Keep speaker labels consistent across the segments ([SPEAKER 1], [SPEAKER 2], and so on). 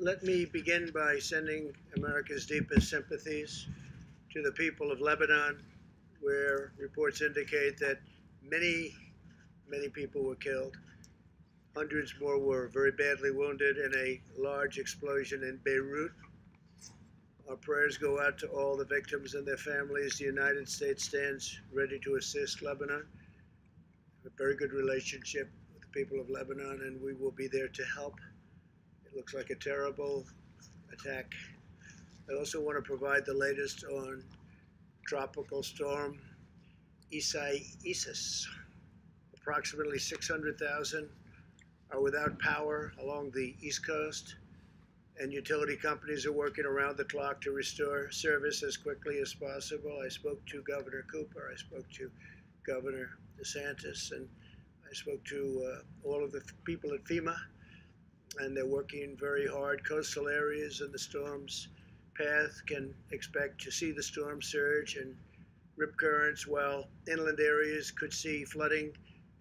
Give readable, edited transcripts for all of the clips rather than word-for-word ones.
[SPEAKER 1] Let me begin by sending America's deepest sympathies to the people of Lebanon, where reports indicate that many people were killed. Hundreds more were very badly wounded in a large explosion in Beirut. Our prayers go out to all the victims and their families. The United States stands ready to assist Lebanon. We have a very good relationship with the people of Lebanon, and we will be there to help. It looks like a terrible attack. I also want to provide the latest on tropical storm Isaias. Approximately 600,000 are without power along the East Coast, and utility companies are working around the clock to restore service as quickly as possible. I spoke to Governor Cooper, I spoke to Governor DeSantis, and I spoke to all of the people at FEMA, and they're working very hard. Coastal areas in the storm's path can expect to see the storm surge and rip currents, while inland areas could see flooding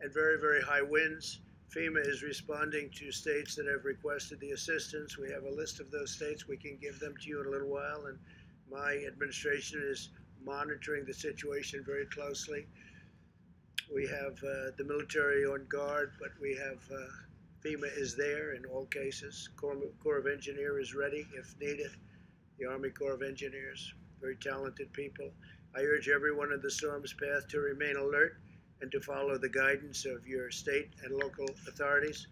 [SPEAKER 1] and very high winds. FEMA is responding to states that have requested the assistance. We have a list of those states. We can give them to you in a little while, and my administration is monitoring the situation very closely. We have the military on guard, but we have FEMA is there in all cases. Corps of Engineers is ready if needed. The Army Corps of Engineers, very talented people. I urge everyone in the storm's path to remain alert and to follow the guidance of your state and local authorities.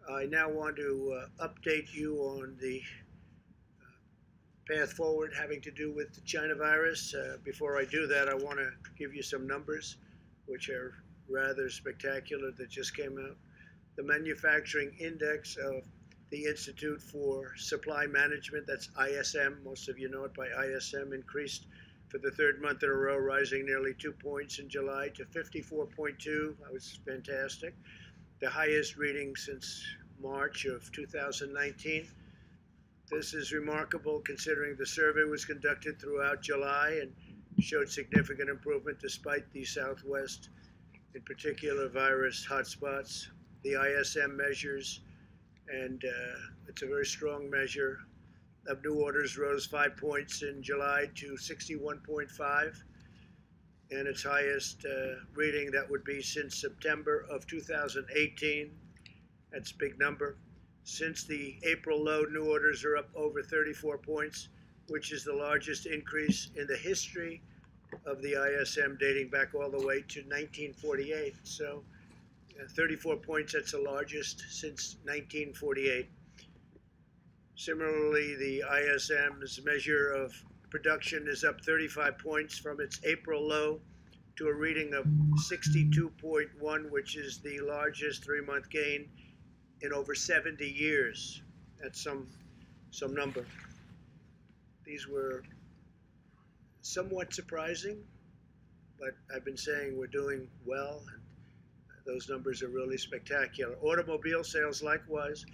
[SPEAKER 1] I now want to update you on the path forward having to do with the China virus. Before I do that, I want to give you some numbers, which are rather spectacular, that just came out. The manufacturing index of the Institute for Supply Management, that's ISM, most of you know it by ISM, increased for the third month in a row, rising nearly 2 points in July to 54.2. That was fantastic. The highest reading since March of 2019. This is remarkable considering the survey was conducted throughout July and showed significant improvement despite the Southwest, in particular, virus hotspots. The ISM measures, and it's a very strong measure, of new orders rose 5 points in July to 61.5, and its highest reading that would be since September of 2018. That's a big number. Since the April low, new orders are up over 34 points, which is the largest increase in the history of the ISM, dating back all the way to 1948. So 34 points, that's the largest since 1948. Similarly, the ISM's measure of production is up 35 points from its April low to a reading of 62.1, which is the largest 3-month gain in over 70 years. That's some number. These were somewhat surprising, but I've been saying we're doing well, and those numbers are really spectacular. Automobile sales, likewise,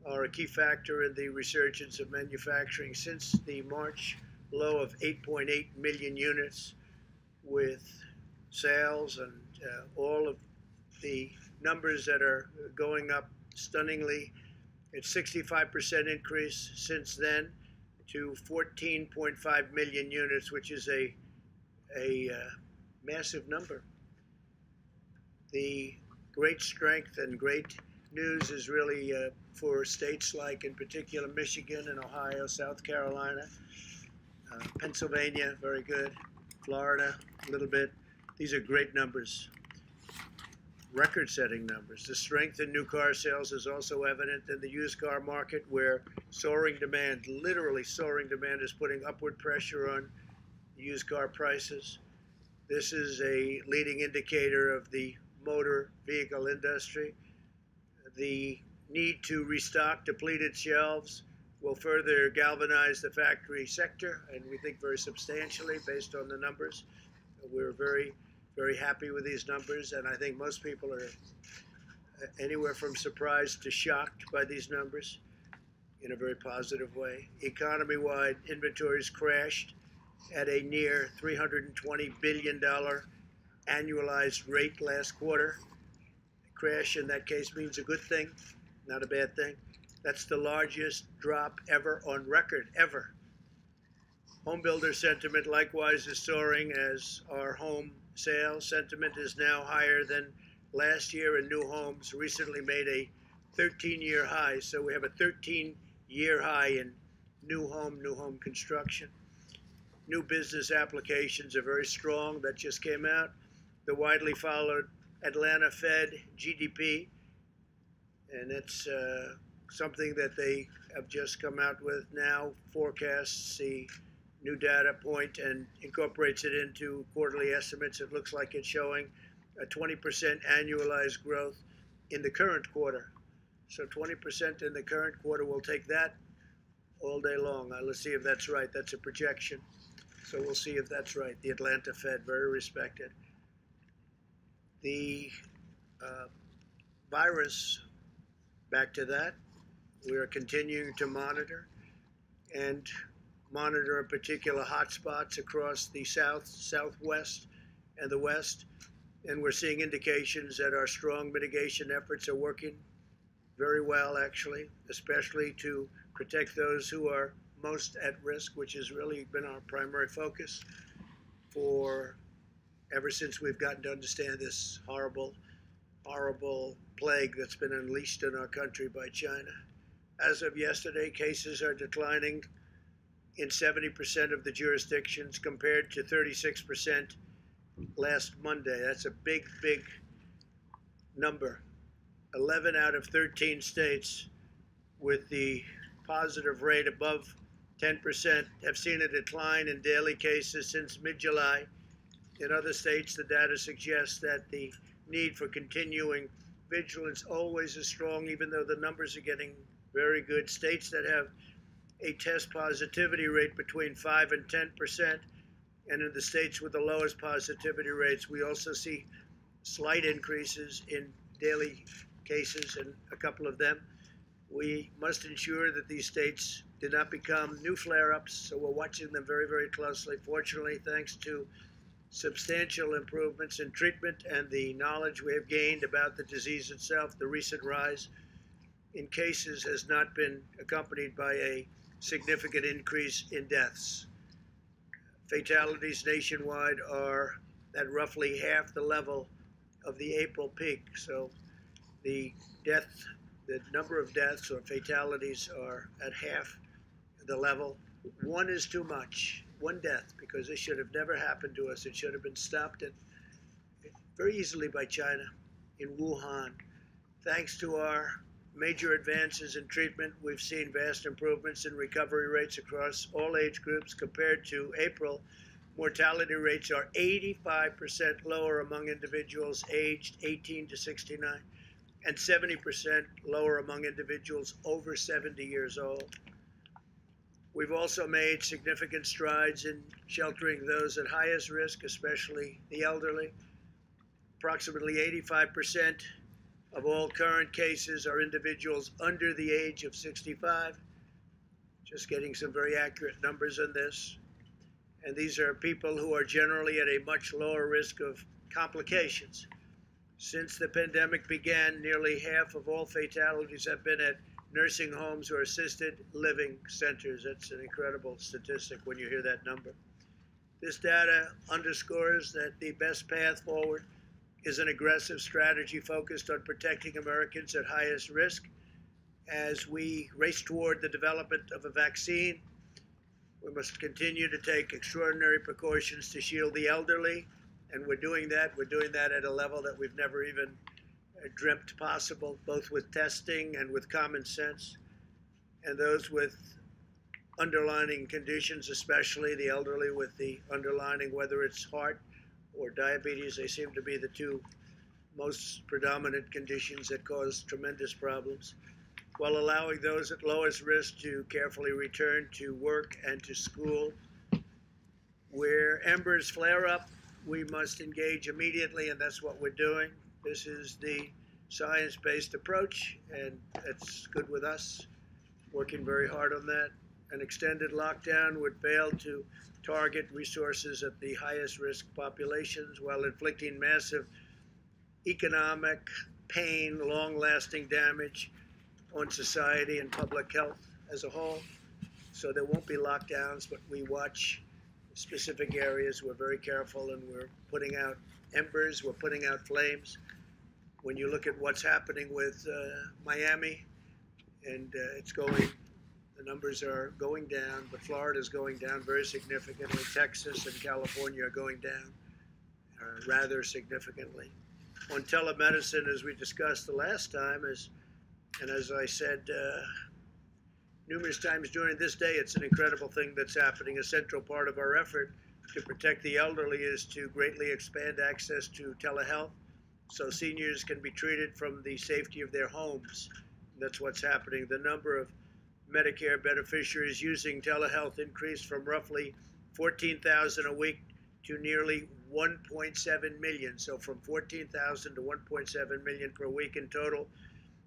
[SPEAKER 1] are a key factor in the resurgence of manufacturing. Since the March low of 8.8 million units, with sales and all of the numbers that are going up stunningly, it's 65% increase since then to 14.5 million units, which is a massive number. The great strength and great news is really for states like, in particular, Michigan and Ohio, South Carolina, Pennsylvania, very good, Florida, a little bit. These are great numbers, record-setting numbers. The strength in new car sales is also evident in the used car market, where soaring demand, literally soaring demand, is putting upward pressure on used car prices. This is a leading indicator of the motor vehicle industry. The need to restock depleted shelves will further galvanize the factory sector, and we think very substantially based on the numbers. We're very happy with these numbers, and I think most people are anywhere from surprised to shocked by these numbers in a very positive way. Economy-wide inventories crashed at a near $320 billion annualized rate last quarter. A crash in that case means a good thing, not a bad thing. That's the largest drop ever on record, ever. Home builder sentiment likewise is soaring, as our home sales sentiment is now higher than last year, and new homes recently made a 13-year high. So we have a 13-year high in new home construction. New business applications are very strong. That just came out. The widely followed Atlanta Fed GDP, and it's something that they have just come out with now, forecasts the new data point and incorporates it into quarterly estimates. It looks like it's showing a 20% annualized growth in the current quarter. So 20% in the current quarter, we'll take that all day long. Let's see if that's right. That's a projection. So we'll see if that's right. The Atlanta Fed, very respected. The virus, back to that, we are continuing to monitor and monitor in particular hotspots across the south, southwest, and the west. And we're seeing indications that our strong mitigation efforts are working very well, actually, especially to protect those who are most at risk, which has really been our primary focus for ever since we've gotten to understand this horrible, horrible plague that's been unleashed in our country by China. As of yesterday, cases are declining in 70% of the jurisdictions compared to 36% last Monday. That's a big, big number. 11 out of 13 states with the positive rate above 10% have seen a decline in daily cases since mid-July. In other states, the data suggests that the need for continuing vigilance always is strong, even though the numbers are getting very good. States that have a test positivity rate between 5 and 10%, and in the states with the lowest positivity rates, we also see slight increases in daily cases in a couple of them. We must ensure that these states do not become new flare-ups, so we're watching them very, very closely. Fortunately, thanks to substantial improvements in treatment and the knowledge we have gained about the disease itself, the recent rise in cases has not been accompanied by a significant increase in deaths. Fatalities nationwide are at roughly half the level of the April peak, so the number of deaths or fatalities are at half the level. One is too much, one death, because this should have never happened to us. It should have been stopped very easily by China in Wuhan. Thanks to our major advances in treatment, we've seen vast improvements in recovery rates across all age groups. Compared to April, mortality rates are 85% lower among individuals aged 18 to 69 and 70% lower among individuals over 70 years old. We've also made significant strides in sheltering those at highest risk, especially the elderly. Approximately 85% of all current cases are individuals under the age of 65. Just getting some very accurate numbers on this. And these are people who are generally at a much lower risk of complications. Since the pandemic began, nearly half of all fatalities have been at nursing homes or assisted living centers. That's an incredible statistic when you hear that number. This data underscores that the best path forward is an aggressive strategy focused on protecting Americans at highest risk. As we race toward the development of a vaccine, we must continue to take extraordinary precautions to shield the elderly, and we're doing that. We're doing that at a level that we've never even dreamt possible, both with testing and with common sense. And those with underlying conditions, especially the elderly with the underlying, whether it's heart or diabetes, they seem to be the two most predominant conditions that cause tremendous problems, while allowing those at lowest risk to carefully return to work and to school. Where embers flare up, we must engage immediately, and that's what we're doing. This is the science-based approach, and it's good with us, working very hard on that. An extended lockdown would fail to target resources at the highest risk populations while inflicting massive economic pain, long-lasting damage on society and public health as a whole. So there won't be lockdowns, but we watch specific areas. We're very careful, and we're putting out embers, we're putting out flames. When you look at what's happening with Miami, and the numbers are going down, but Florida is going down very significantly. Texas and California are going down rather significantly. On telemedicine, as we discussed the last time, and as I said numerous times during this day, it's an incredible thing that's happening. A central part of our effort to protect the elderly is to greatly expand access to telehealth so seniors can be treated from the safety of their homes. That's what's happening. The number of Medicare beneficiaries using telehealth increased from roughly 14,000 a week to nearly 1.7 million. So from 14,000 to 1.7 million per week in total.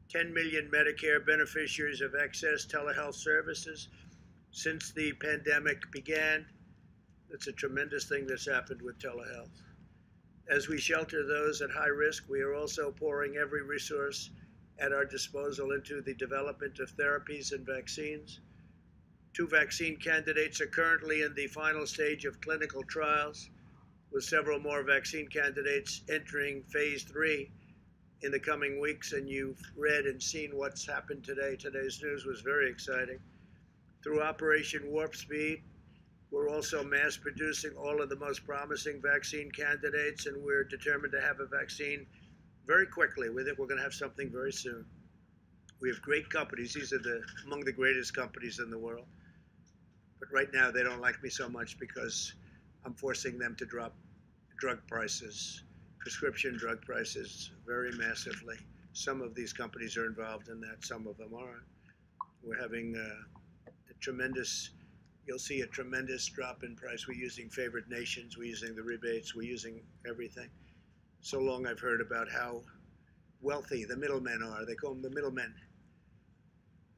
[SPEAKER 1] 10 million Medicare beneficiaries have accessed telehealth services since the pandemic began. It's a tremendous thing that's happened with telehealth. As we shelter those at high risk, we are also pouring every resource at our disposal into the development of therapies and vaccines. 2 vaccine candidates are currently in the final stage of clinical trials, with several more vaccine candidates entering phase 3 in the coming weeks. And you've read and seen what's happened today. Today's news was very exciting. Through Operation Warp Speed, we're also mass producing all of the most promising vaccine candidates, and we're determined to have a vaccine very quickly. We think we're going to have something very soon. We have great companies. These are among the greatest companies in the world. But right now they don't like me so much because I'm forcing them to drop drug prices, prescription drug prices, very massively. Some of these companies are involved in that, some of them aren't. We're having a tremendous, you'll see a tremendous drop in price. We're using favored nations, we're using the rebates, we're using everything. So long I've heard about how wealthy the middlemen are. They call them the middlemen.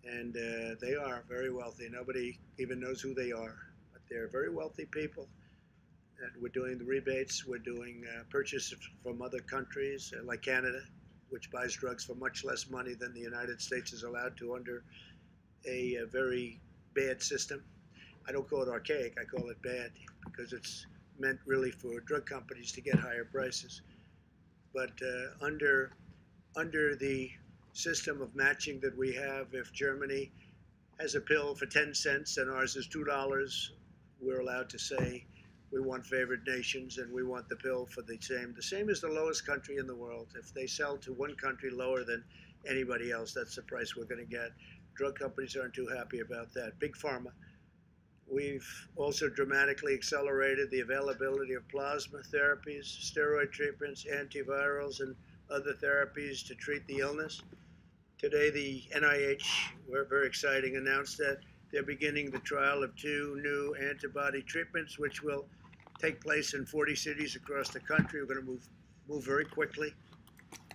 [SPEAKER 1] And they are very wealthy. Nobody even knows who they are, but they're very wealthy people. And we're doing the rebates. We're doing purchases from other countries like Canada, which buys drugs for much less money than the United States is allowed to under a very bad system. I don't call it archaic, I call it bad, because it's meant really for drug companies to get higher prices. But under the system of matching that we have, if Germany has a pill for 10 cents and ours is $2, we're allowed to say we want favored nations and we want the pill for the same. The same is the lowest country in the world. If they sell to one country lower than anybody else, that's the price we're going to get. Drug companies aren't too happy about that. Big Pharma. We've also dramatically accelerated the availability of plasma therapies, steroid treatments, antivirals, and other therapies to treat the illness. Today, the NIH, we're very exciting, announced that they're beginning the trial of 2 new antibody treatments, which will take place in 40 cities across the country. We're going to move very quickly.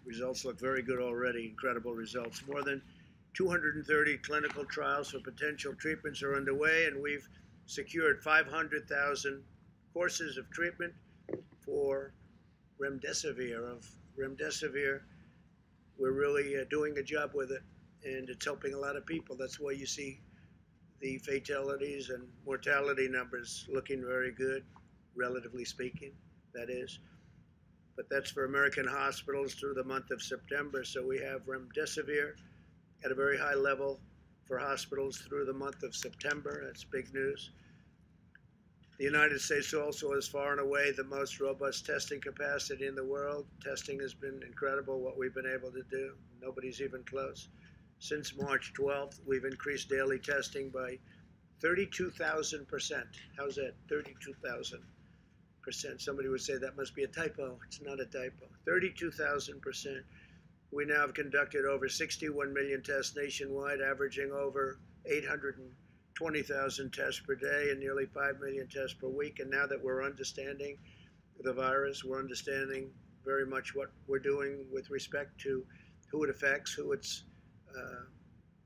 [SPEAKER 1] Results look very good already, incredible results. More than 230 clinical trials for potential treatments are underway, and we've secured 500,000 courses of treatment for remdesivir. We're really doing a job with it, and it's helping a lot of people. That's why you see the fatalities and mortality numbers looking very good, relatively speaking, that is. But that's for American hospitals through the month of September. So we have remdesivir at a very high level for hospitals through the month of September. That's big news. The United States also has far and away the most robust testing capacity in the world. Testing has been incredible, what we've been able to do. Nobody's even close. Since March 12th, we've increased daily testing by 32,000%. How's that? 32,000%. Somebody would say that must be a typo. It's not a typo. 32,000%. We now have conducted over 61 million tests nationwide, averaging over 820,000 tests per day and nearly 5 million tests per week. And now that we're understanding the virus, we're understanding very much what we're doing with respect to who it affects, who it's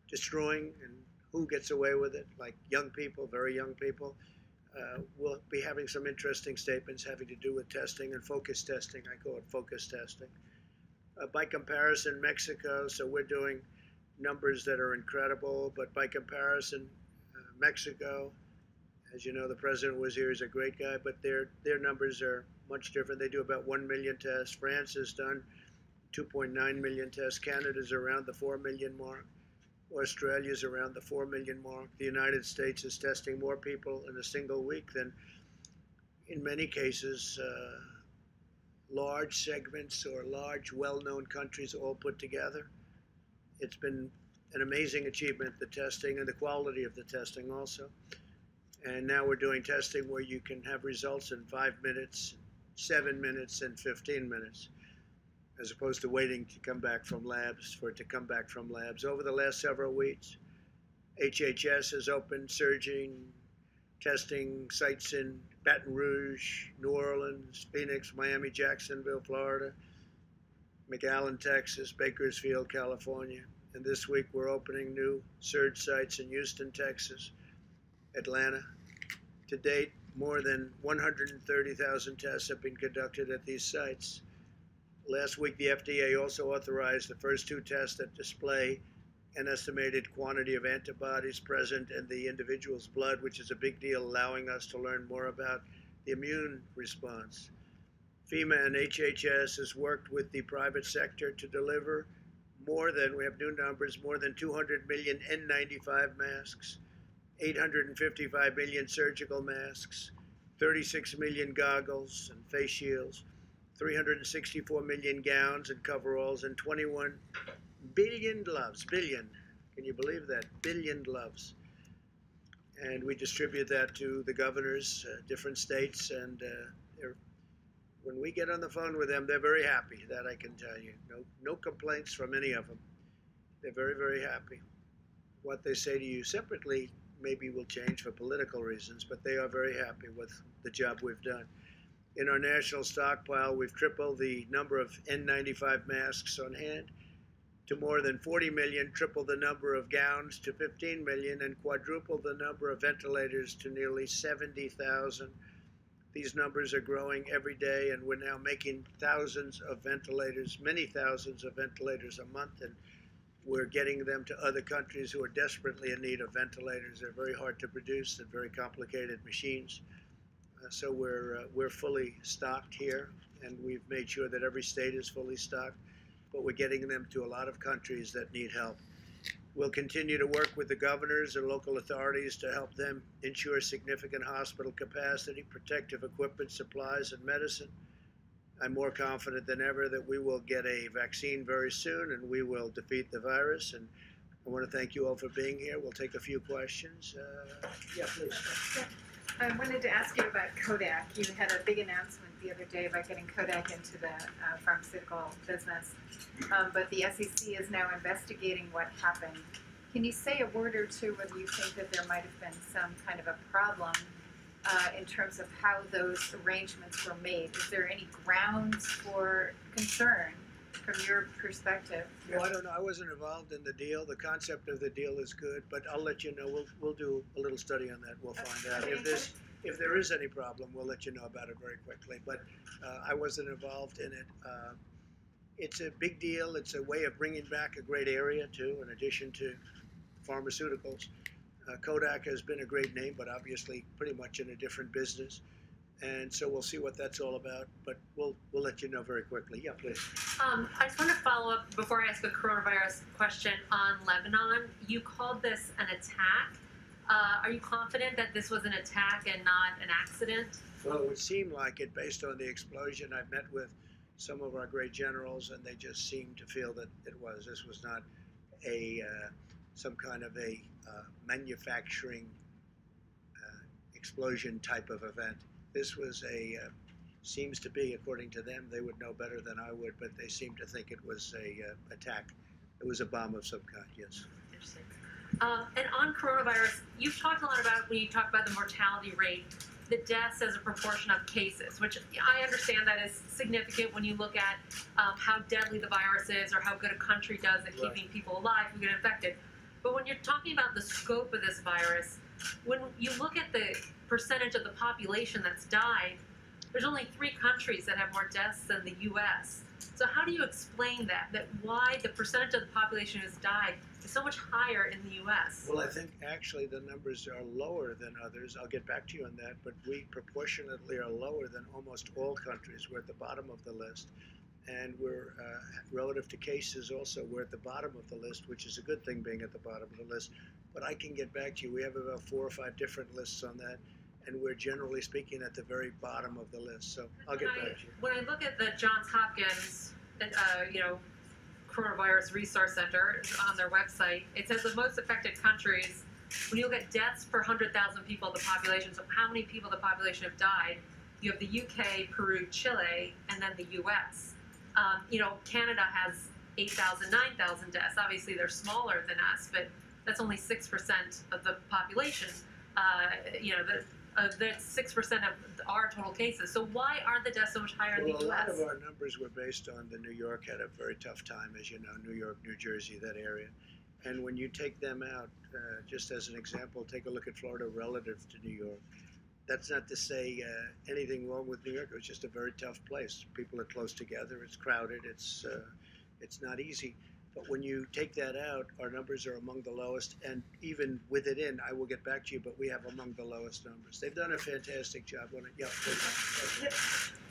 [SPEAKER 1] destroying, and who gets away with it, like young people, very young people. We'll be having some interesting statements having to do with testing and focus testing. I call it focus testing. By comparison, Mexico, so we're doing numbers that are incredible, but by comparison, Mexico, as you know, the president was here, he's a great guy, but their numbers are much different. They do about 1 million tests. France has done 2.9 million tests. Canada's around the 4 million mark. Australia's around the 4 million mark. The United States is testing more people in a single week than, in many cases, large segments or large well-known countries all put together. It's been an amazing achievement, the testing and the quality of the testing also. And now we're doing testing where you can have results in 5 minutes, 7 minutes, and 15 minutes, as opposed to waiting to come back from labs, for it to come back from labs. Over the last several weeks, HHS has opened surging testing sites in Baton Rouge, New Orleans, Phoenix, Miami, Jacksonville, Florida, McAllen, Texas, Bakersfield, California. And this week we're opening new surge sites in Houston, Texas, Atlanta. To date, more than 130,000 tests have been conducted at these sites. Last week, the FDA also authorized the first 2 tests that display an estimated quantity of antibodies present in the individual's blood, which is a big deal, allowing us to learn more about the immune response. FEMA and HHS has worked with the private sector to deliver more than, we have new numbers, more than 200 million N95 masks, 855 million surgical masks, 36 million goggles and face shields, 364 million gowns and coveralls, and 21 billion gloves. Billion. Can you believe that? Billion gloves. And we distribute that to the governors, different states, and when we get on the phone with them, they're very happy, that I can tell you. No complaints from any of them. They're very, very happy. What they say to you separately maybe will change for political reasons, but they are very happy with the job we've done. In our national stockpile, we've tripled the number of N95 masks on hand to more than 40 million, tripled the number of gowns to 15 million, and quadrupled the number of ventilators to nearly 70,000. These numbers are growing every day, and we're now making thousands of ventilators, many thousands of ventilators a month, and we're getting them to other countries who are desperately in need of ventilators. They're very hard to produce and very complicated machines. So we're fully stocked here, and we've made sure that every state is fully stocked, but we're getting them to a lot of countries that need help. We'll continue to work with the governors and local authorities to help them ensure significant hospital capacity, protective equipment, supplies, and medicine. I'm more confident than ever that we will get a vaccine very soon, and we will defeat the virus. And I want to thank you all for being here. We'll take a few questions. Yeah, please.
[SPEAKER 2] I wanted to ask you about Kodak. You had a big announcement the other day about getting Kodak into the pharmaceutical business, but the SEC is now investigating what happened. Can you say a word or two whether you think that there might have been some kind of a problem in terms of how those arrangements were made? Is there any grounds for concern from your perspective?
[SPEAKER 1] Well, I don't know. I wasn't involved in the deal. The concept of the deal is good, but I'll let you know. We'll do a little study on that. We'll find out. If there is any problem, we'll let you know about it very quickly. But I wasn't involved in it. It's a big deal. It's a way of bringing back a great area, too, in addition to pharmaceuticals. Kodak has been a great name, but obviously pretty much in a different business. And so we'll see what that's all about, but we'll let you know very quickly. Yeah, please.
[SPEAKER 3] I just want to follow up before I ask a coronavirus question on Lebanon. You called this an attack. Are you confident that this was an attack and not an accident?
[SPEAKER 1] Well, it would seem like it based on the explosion. I've met with some of our great generals, and they just seemed to feel that it was. This was not some kind of a manufacturing explosion type of event. This was seems to be, according to them, they would know better than I would, but they seem to think it was a attack. It was a bomb of some kind, yes.
[SPEAKER 3] Interesting. And on coronavirus, you've talked a lot about, when you talk about the mortality rate, the deaths as a proportion of cases, which I understand that is significant when you look at how deadly the virus is or how good a country does at keeping people alive who get infected. But when you're talking about the scope of this virus, when you look at the percentage of the population that's died, there's only 3 countries that have more deaths than the U.S. So how do you explain that why the percentage of the population who's died is so much higher in the U.S.?
[SPEAKER 1] Well, I think actually the numbers are lower than others. I'll get back to you on that, but we proportionately are lower than almost all countries. We're at the bottom of the list. And we're, relative to cases also, we're at the bottom of the list, which is a good thing being at the bottom of the list. But I can get back to you. We have about 4 or 5 different lists on that, and we're generally speaking at the very bottom of the list. So I'll get back to you.
[SPEAKER 3] When I look at the Johns Hopkins, Coronavirus Resource Center on their website, it says the most affected countries, when you look at deaths per 100,000 people, the population, so how many people the population have died, you have the UK, Peru, Chile, and then the US. Canada has 8,000, 9,000 deaths. Obviously, they're smaller than us, but that's only 6% of the population. That's 6% of our total cases. So why are the deaths so much higher in the U.S.?
[SPEAKER 1] Well, a lot of our numbers were based on the New York had a very tough time, as you know, New York, New Jersey, that area. And when you take them out, just as an example, take a look at Florida relative to New York. That's not to say anything wrong with New York. It was just a very tough place. People are close together. It's crowded. It's not easy. But when you take that out, our numbers are among the lowest. And even with it in, I will get back to you, but we have among the lowest numbers. They've done a fantastic job.
[SPEAKER 4] Yes,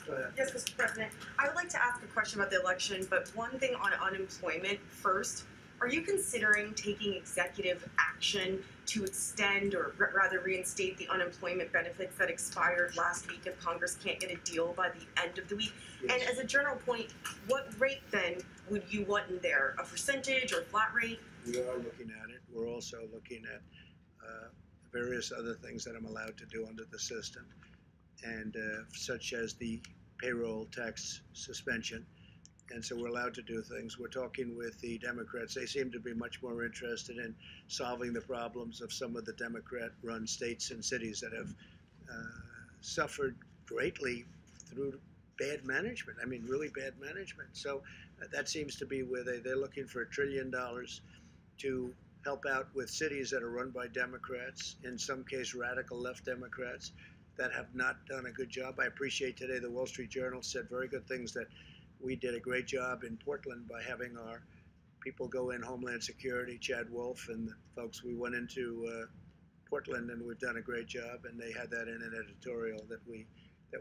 [SPEAKER 4] Mr. President. I would like to ask a question about the election, but one thing on unemployment first. Are you considering taking executive action to extend or rather reinstate the unemployment benefits that expired last week if Congress can't get a deal by the end of the week?
[SPEAKER 1] Yes.
[SPEAKER 4] And as a general point, what rate then would you want in there? A percentage or flat rate?
[SPEAKER 1] We are looking at it. We're also looking at various other things that I'm allowed to do under the system, and such as the payroll tax suspension. And so we're allowed to do things. We're talking with the Democrats. They seem to be much more interested in solving the problems of some of the Democrat-run states and cities that have suffered greatly through bad management. I mean, really bad management. So that seems to be where they're looking for $1 trillion to help out with cities that are run by Democrats, in some case radical left Democrats, that have not done a good job. I appreciate today the Wall Street Journal said very good things, that we did a great job in Portland by having our people go in, Homeland Security, Chad Wolf and the folks. We went into Portland, and we've done a great job, and they had that in an editorial that we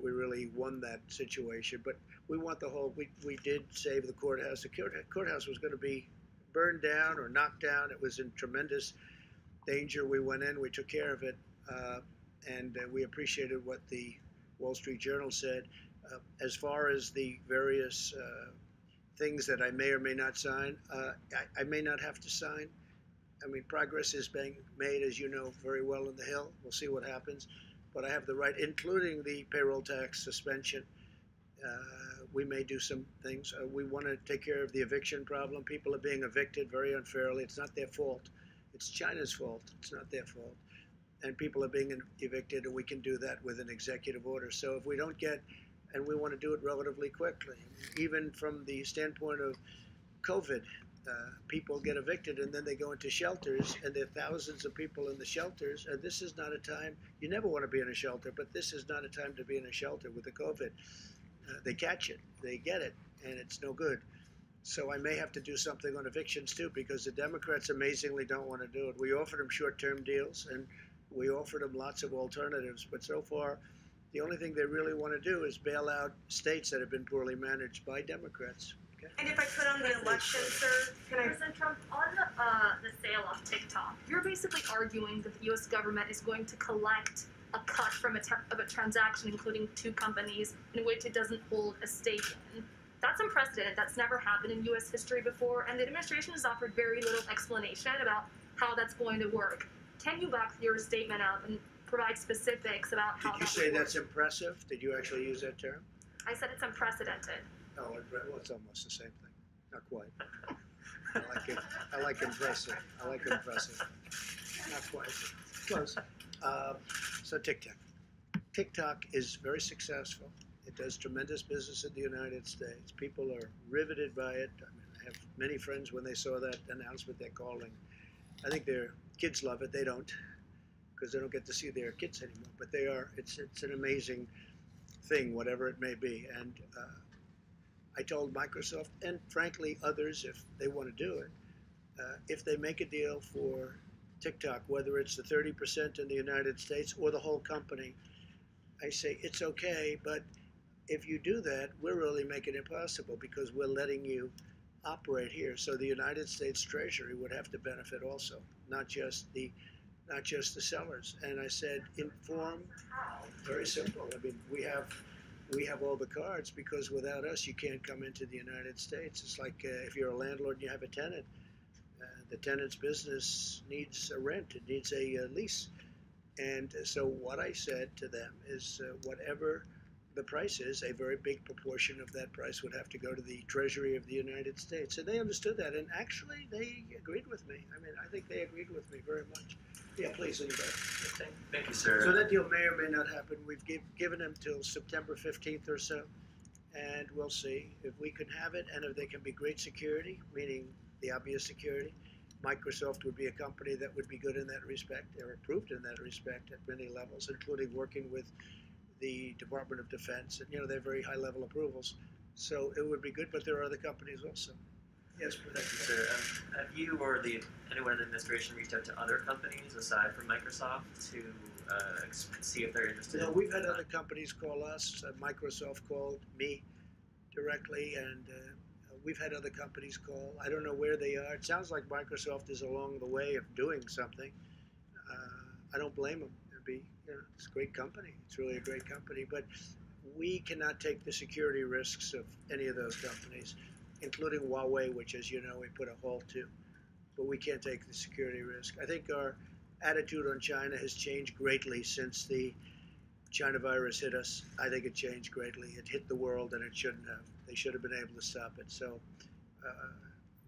[SPEAKER 1] really won that situation. But we want the whole, we did save the courthouse. The courthouse was going to be burned down or knocked down. It was in tremendous danger. We went in, we took care of it, and we appreciated what the Wall Street Journal said. As far as the various things that I may or may not sign, I may not have to sign. I mean, progress is being made, as you know, very well in the Hill. We'll see what happens. But I have the right, including the payroll tax suspension. We may do some things. We want to take care of the eviction problem. People are being evicted very unfairly. It's not their fault. It's China's fault. It's not their fault. And people are being evicted, and we can do that with an executive order. So if we don't get, and we want to do it relatively quickly, even from the standpoint of COVID, people get evicted and then they go into shelters, and there are thousands of people in the shelters, and this is not a time, you never want to be in a shelter, but this is not a time to be in a shelter with the COVID. They catch it, they get it, and it's no good. So I may have to do something on evictions too, because the Democrats amazingly don't want to do it. We offered them short-term deals, and we offered them lots of alternatives, but so far, the only thing they really want to do is bail out states that have been poorly managed by Democrats. Okay?
[SPEAKER 4] And if I could on the election, sir, can I?
[SPEAKER 5] President Trump, on the sale of TikTok, you're basically arguing that the U.S. government is going to collect a cut from a transaction, including 2 companies, in which it doesn't hold a stake in. That's unprecedented. That's never happened in U.S. history before, and the administration has offered very little explanation about how that's going to work. Can you back your statement up and provide specifics about how that
[SPEAKER 1] Did you say
[SPEAKER 5] works?
[SPEAKER 1] that's impressive? Did you actually use that term?
[SPEAKER 5] I said it's unprecedented.
[SPEAKER 1] Oh, well, it's almost the same thing. Not quite. I like it. I like impressive. I like impressive. Not quite. Close. So TikTok. TikTok is very successful. It does tremendous business in the United States. People are riveted by it. I mean, I have many friends, when they saw that announcement, they're calling. I think their kids love it. They don't, because they don't get to see their kids anymore. But they are. It's an amazing thing, whatever it may be. And I told Microsoft, and frankly others, if they want to do it, if they make a deal for TikTok, whether it's the 30% in the United States or the whole company, I say it's okay, but if you do that, we're really making it possible because we're letting you operate here. So the United States Treasury would have to benefit also, not just the sellers. And I said, inform, very simple. I mean, we have all the cards because without us, you can't come into the United States. It's like if you're a landlord and you have a tenant, the tenant's business needs a rent, it needs a lease. And so what I said to them is whatever the price is, a very big proportion of that price would have to go to the Treasury of the United States. And they understood that, and actually they agreed with me. I mean, I think they agreed with me very much. Yeah, please, anybody.
[SPEAKER 6] Thank you, sir.
[SPEAKER 1] So that deal may or may not happen. We've given them till September 15th or so, and we'll see if we can have it, and if they can be great security, meaning the obvious security. Microsoft would be a company that would be good in that respect. They're approved in that respect at many levels, including working with the Department of Defense, and they're very high-level approvals. So it would be good, but there are other companies also. Yes,
[SPEAKER 6] thank you, sir. Have you or anyone in the administration reached out to other companies aside from Microsoft to see if they're interested?
[SPEAKER 1] No, we've had other companies call us. Microsoft called me directly, and we've had other companies call. I don't know where they are. It sounds like Microsoft is along the way of doing something. I don't blame them. It's a great company. It's really a great company. But we cannot take the security risks of any of those companies, including Huawei, which, as you know, we put a halt to. But we can't take the security risk. I think our attitude on China has changed greatly since the China virus hit us. I think it changed greatly. It hit the world, and it shouldn't have. They should have been able to stop it. So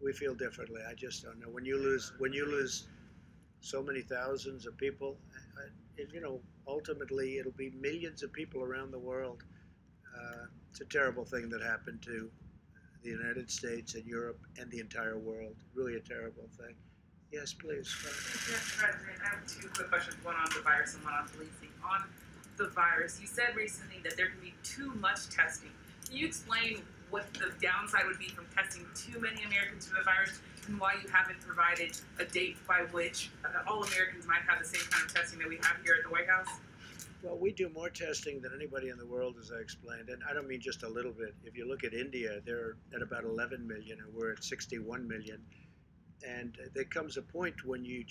[SPEAKER 1] we feel differently. I just don't know. When you lose so many thousands of people, ultimately it'll be millions of people around the world. It's a terrible thing that happened to the United States and Europe and the entire world. Really a terrible thing. Yes, please.
[SPEAKER 7] Mr. President, I have two quick questions, one on the virus and one on policing. On the virus, you said recently that there can be too much testing. Can you explain what the downside would be from testing too many Americans for the virus, and why you haven't provided a date by which all Americans might have the same kind of testing that we have here at the White House?
[SPEAKER 1] Well, we do more testing than anybody in the world, as I explained, and I don't mean just a little bit. If you look at India, they're at about 11 million, and we're at 61 million. And there comes a point when you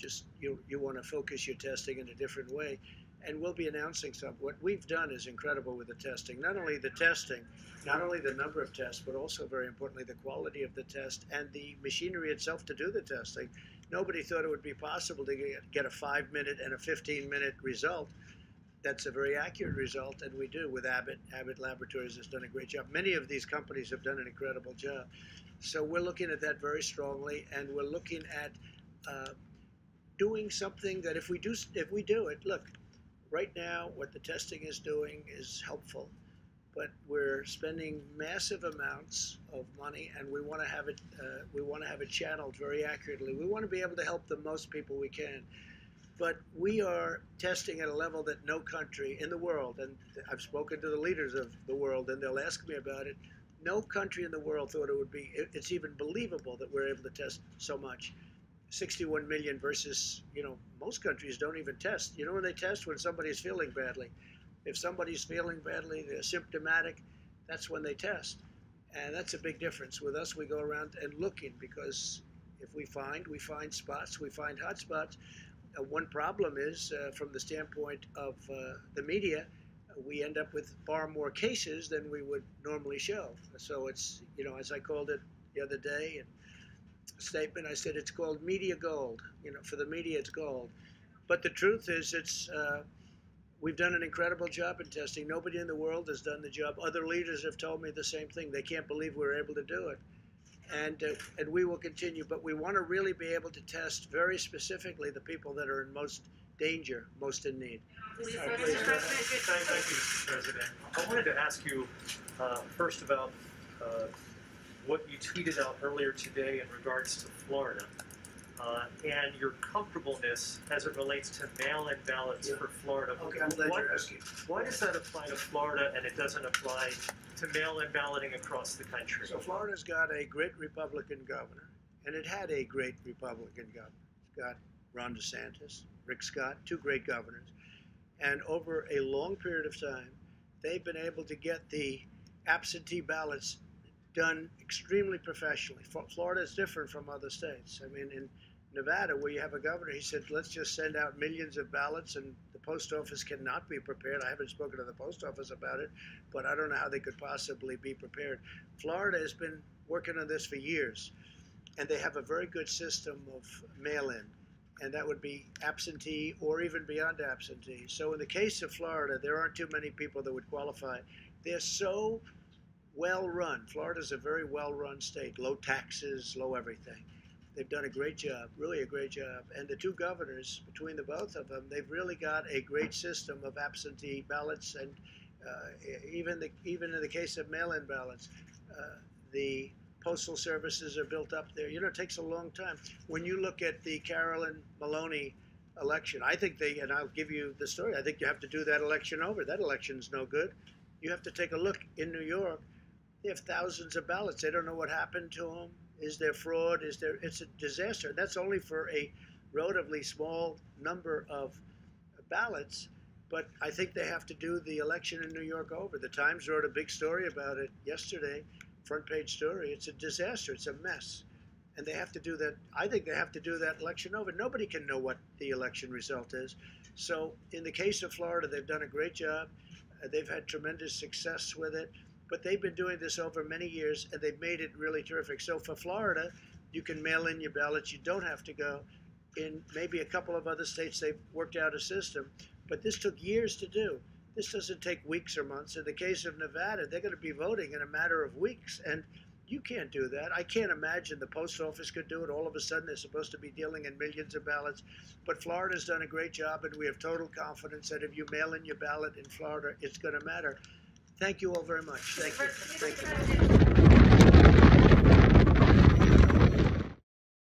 [SPEAKER 1] want to focus your testing in a different way, and we'll be announcing some. What we've done is incredible with the testing. Not only the testing, not only the number of tests, but also, very importantly, the quality of the test and the machinery itself to do the testing. Nobody thought it would be possible to get a 5-minute and a 15-minute result. That's a very accurate result, and we do with Abbott. Abbott Laboratories has done a great job. Many of these companies have done an incredible job. So we're looking at that very strongly, and we're looking at doing something that if we do it, look, right now what the testing is doing is helpful, but we're spending massive amounts of money, and we want to have it channeled very accurately. We want to be able to help the most people we can. But we are testing at a level that no country in the world, and I've spoken to the leaders of the world, and they'll ask me about it, no country in the world thought it would be, it's even believable that we're able to test so much. 61 million versus, most countries don't even test. When they test? When somebody's feeling badly. If somebody's feeling badly, they're symptomatic, that's when they test. And that's a big difference. With us, we go around and looking, because if we find spots, we find hot spots. One problem is, from the standpoint of the media, we end up with far more cases than we would normally show. So it's, as I called it the other day in a statement, I said it's called media gold. For the media, it's gold. But the truth is, we've done an incredible job in testing. Nobody in the world has done the job. Other leaders have told me the same thing. They can't believe we're able to do it. And we will continue, but we want to really be able to test very specifically the people that are in most danger, most in need.
[SPEAKER 8] Thank you, Mr. President. I wanted to ask you first about what you tweeted out earlier today in regards to Florida and your comfortableness as it relates to mail-in ballots for Florida.
[SPEAKER 1] Okay, I'm glad you're asking.
[SPEAKER 8] Why does that apply to Florida and it doesn't apply to mail-in balloting across the country?
[SPEAKER 1] So Florida's got a great Republican governor, and it had a great Republican governor. It's got Ron DeSantis, Rick Scott, two great governors. And over a long period of time, they've been able to get the absentee ballots done extremely professionally. Florida is different from other states. I mean, in Nevada, where you have a governor, he said, let's just send out millions of ballots and the post office cannot be prepared. I haven't spoken to the post office about it, but I don't know how they could possibly be prepared. Florida has been working on this for years, and they have a very good system of mail-in, and that would be absentee or even beyond absentee. So in the case of Florida, there aren't too many people that would qualify. They're so well run. Florida's a very well run state, low taxes, low everything. They've done a great job, really a great job. And the two governors, between the both of them, they've really got a great system of absentee ballots, and even in the case of mail-in ballots, the postal services are built up there. You know, it takes a long time. When you look at the Carolyn Maloney election, I think and I'll give you the story, I think you have to do that election over. That election's no good. You have to take a look in New York. They have thousands of ballots. They don't know what happened to them. Is there fraud? It's a disaster. That's only for a relatively small number of ballots, but I think they have to do the election in New York over. The Times wrote a big story about it yesterday, front page story. It's a disaster. It's a mess. And they have to do that. I think they have to do that election over. Nobody can know what the election result is. So in the case of Florida, they've done a great job. They've had tremendous success with it. But they've been doing this over many years, and they've made it really terrific. So for Florida, you can mail in your ballots. You don't have to go. In maybe a couple of other states, they've worked out a system. But this took years to do. This doesn't take weeks or months. In the case of Nevada, they're going to be voting in a matter of weeks. And you can't do that. I can't imagine the post office could do it. All of a sudden, they're supposed to be dealing in millions of ballots. But Florida's done a great job, and we have total confidence that if you mail in your ballot in Florida, it's going to matter. Thank you all very much. Thank you. Thank you.